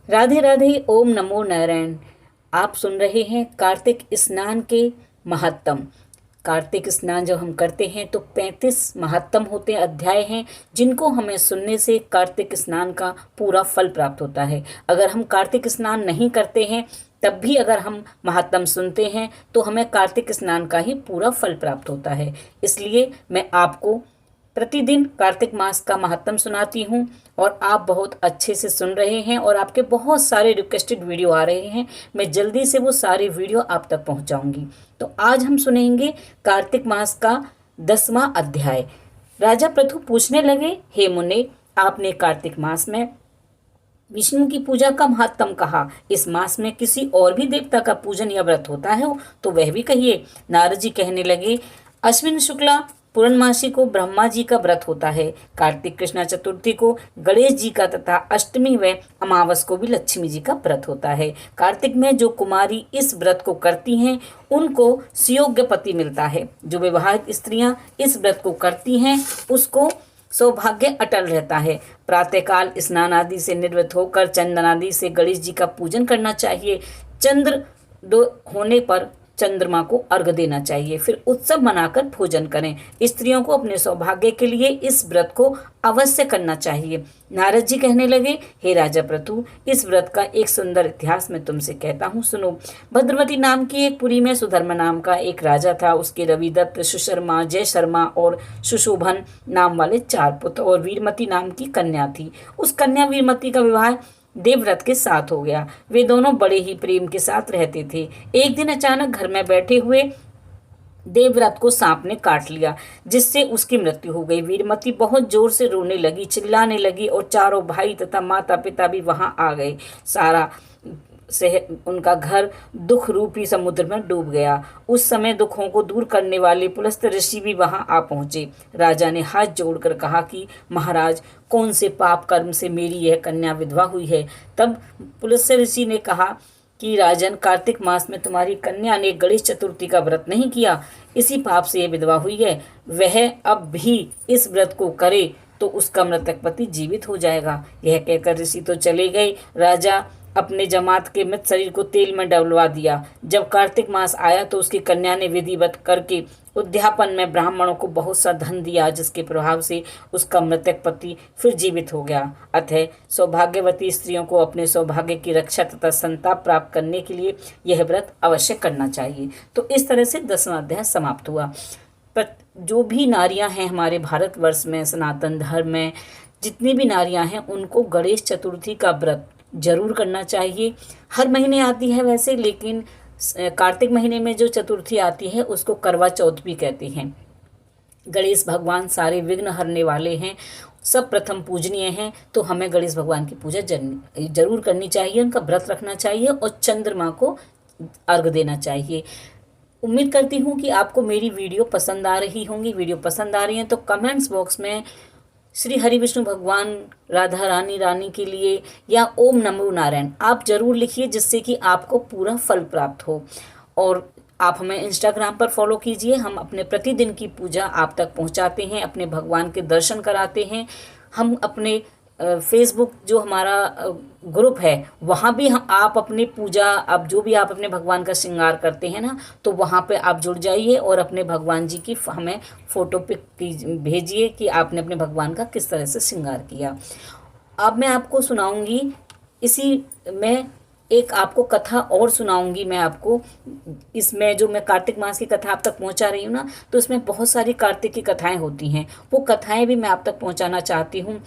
राधे राधे। ओम नमो नारायण। आप सुन रहे हैं कार्तिक स्नान के महत्तम। कार्तिक स्नान जब हम करते हैं तो 35 महत्तम होते हैं, अध्याय हैं, जिनको हमें सुनने से कार्तिक स्नान का पूरा फल प्राप्त होता है। अगर हम कार्तिक स्नान नहीं करते हैं तब भी अगर हम महत्तम सुनते हैं तो हमें कार्तिक स्नान का ही पूरा फल प्राप्त होता है। इसलिए मैं आपको प्रतिदिन कार्तिक मास का महत्तम सुनाती हूँ और आप बहुत अच्छे से सुन रहे हैं और आपके बहुत सारे रिक्वेस्टेड वीडियो आ रहे हैं। मैं जल्दी से वो सारे वीडियो आप तक पहुँचाऊँगी। तो आज हम सुनेंगे कार्तिक मास का 10वां अध्याय। राजा पृथु पूछने लगे, हे मुने, आपने कार्तिक मास में विष्णु की पूजा का महत्तम कहा, इस मास में किसी और भी देवता का पूजन या व्रत होता है तो वह भी कहिए। नारद जी कहने लगे, अश्विन शुक्ला पूर्णमासी को ब्रह्मा जी का व्रत होता है, कार्तिक कृष्णा चतुर्थी को गणेश जी का तथा अष्टमी व अमावस को भी लक्ष्मी जी का व्रत होता है। कार्तिक में जो कुमारी इस व्रत को करती हैं उनको सुयोग्य पति मिलता है। जो विवाहित स्त्रियां इस व्रत को करती हैं उसको सौभाग्य अटल रहता है। प्रातःकाल स्नान आदि से निवृत्त होकर चंदन आदि से गणेश जी का पूजन करना चाहिए। चंद्र होने पर चंद्रमा को अर्घ देना चाहिए, फिर उत्सव मनाकर भोजन करें। स्त्रियों को अपने सौभाग्य के लिए इस व्रत को अवश्य करना चाहिए। नारद जी कहने लगे, हे राजा पृथु, इस व्रत का एक सुंदर इतिहास मैं तुमसे कहता हूँ, सुनो। भद्रवती नाम की एक पुरी में सुधर्म नाम का एक राजा था। उसके रविदत्त, सुशर्मा, जय शर्मा और सुशोभन नाम वाले 4 पुत्र और वीरमती नाम की कन्या थी। उस कन्या वीरमती का विवाह देवव्रत के साथ हो गया। वे दोनों बड़े ही प्रेम के साथ रहते थे। एक दिन अचानक घर में बैठे हुए देवव्रत को सांप ने काट लिया, जिससे उसकी मृत्यु हो गई। वीरमती बहुत जोर से रोने लगी, चिल्लाने लगी और चारों भाई तथा माता पिता भी वहां आ गए। सारा उनका घर दुख रूपी समुद्र में डूब गया। उस समय दुखों को दूर करने वाले पुलस्त ऋषि भी वहां आ पहुंचे। राजा ने हाथ जोड़कर कहा कि महाराज, कौन से पाप कर्म से मेरी यह कन्या विधवा हुई है। तब पुलस्त ऋषि ने कहा कि राजन, कार्तिक मास में तुम्हारी कन्या ने गणेश चतुर्थी का व्रत नहीं किया, इसी पाप से यह विधवा हुई है। वह अब भी इस व्रत को करे तो उसका मृतक पति जीवित हो जाएगा। यह कहकर ऋषि तो चले गए। राजा अपने जमात के मृत शरीर को तेल में डलवा दिया। जब कार्तिक मास आया तो उसकी कन्या ने विधिवत करके उद्यापन में ब्राह्मणों को बहुत सा धन दिया, जिसके प्रभाव से उसका मृतक पति फिर जीवित हो गया। अतः सौभाग्यवती स्त्रियों को अपने सौभाग्य की रक्षा तथा संताप प्राप्त करने के लिए यह व्रत अवश्य करना चाहिए। तो इस तरह से 10वां अध्याय समाप्त हुआ। पर जो भी नारियां हैं हमारे भारतवर्ष में, सनातन धर्म में जितनी भी नारियां हैं, उनको गणेश चतुर्थी का व्रत जरूर करना चाहिए। हर महीने आती है वैसे, लेकिन कार्तिक महीने में जो चतुर्थी आती है उसको करवा चौथ भी कहते हैं। गणेश भगवान सारे विघ्न हरने वाले हैं, सब प्रथम पूजनीय हैं, तो हमें गणेश भगवान की पूजा जरूर करनी चाहिए, उनका व्रत रखना चाहिए और चंद्रमा को अर्घ देना चाहिए। उम्मीद करती हूँ कि आपको मेरी वीडियो पसंद आ रही होंगी। वीडियो पसंद आ रही है तो कमेंट्स बॉक्स में श्री हरि विष्णु भगवान राधा रानी के लिए या ओम नमो नारायण आप जरूर लिखिए, जिससे कि आपको पूरा फल प्राप्त हो। और आप हमें इंस्टाग्राम पर फॉलो कीजिए। हम अपने प्रतिदिन की पूजा आप तक पहुंचाते हैं, अपने भगवान के दर्शन कराते हैं। हम अपने फेसबुक जो हमारा ग्रुप है वहाँ भी आप अपनी पूजा, अब जो भी आप अपने भगवान का श्रृंगार करते हैं ना, तो वहाँ पे आप जुड़ जाइए और अपने भगवान जी की हमें फ़ोटो पिक भेजिए कि आपने अपने भगवान का किस तरह से श्रृंगार किया। अब मैं आपको सुनाऊंगी, इसी में एक आपको कथा और सुनाऊंगी मैं आपको। इसमें जो मैं कार्तिक मास की कथा आप तक पहुंचा रही हूँ ना, तो इसमें बहुत सारी कार्तिक की कथाएं होती हैं। वो कथाएं भी मैं आप तक पहुंचाना चाहती हूँ,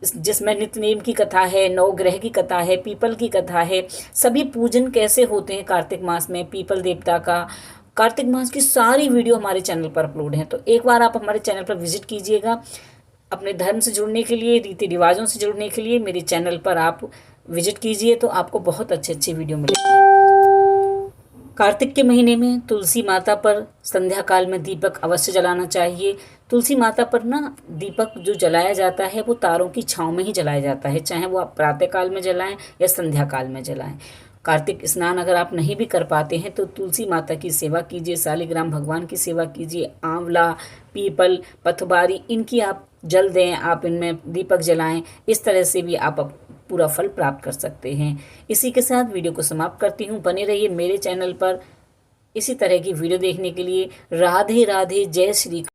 जिसमें नित्य नेम की कथा है, नवग्रह की कथा है, पीपल की कथा है। सभी पूजन कैसे होते हैं कार्तिक मास में, पीपल देवता का, कार्तिक मास की सारी वीडियो हमारे चैनल पर अपलोड हैं। तो एक बार आप हमारे चैनल पर विजिट कीजिएगा। अपने धर्म से जुड़ने के लिए, रीति रिवाजों से जुड़ने के लिए मेरे चैनल पर आप विजिट कीजिए, तो आपको बहुत अच्छे अच्छे वीडियो मिलेंगे। कार्तिक के महीने में तुलसी माता पर संध्या काल में दीपक अवश्य जलाना चाहिए। तुलसी माता पर ना दीपक जो जलाया जाता है वो तारों की छांव में ही जलाया जाता है, चाहे वो आप प्रातः काल में जलाएं या संध्या काल में जलाएं। कार्तिक स्नान अगर आप नहीं भी कर पाते हैं तो तुलसी माता की सेवा कीजिए, शालिग्राम भगवान की सेवा कीजिए, आंवला, पीपल, पथबारी, इनकी आप जल दें, आप इनमें दीपक जलाएं। इस तरह से भी आप पूरा फल प्राप्त कर सकते हैं। इसी के साथ वीडियो को समाप्त करती हूँ। बने रहिए मेरे चैनल पर इसी तरह की वीडियो देखने के लिए। राधे राधे, जय श्री।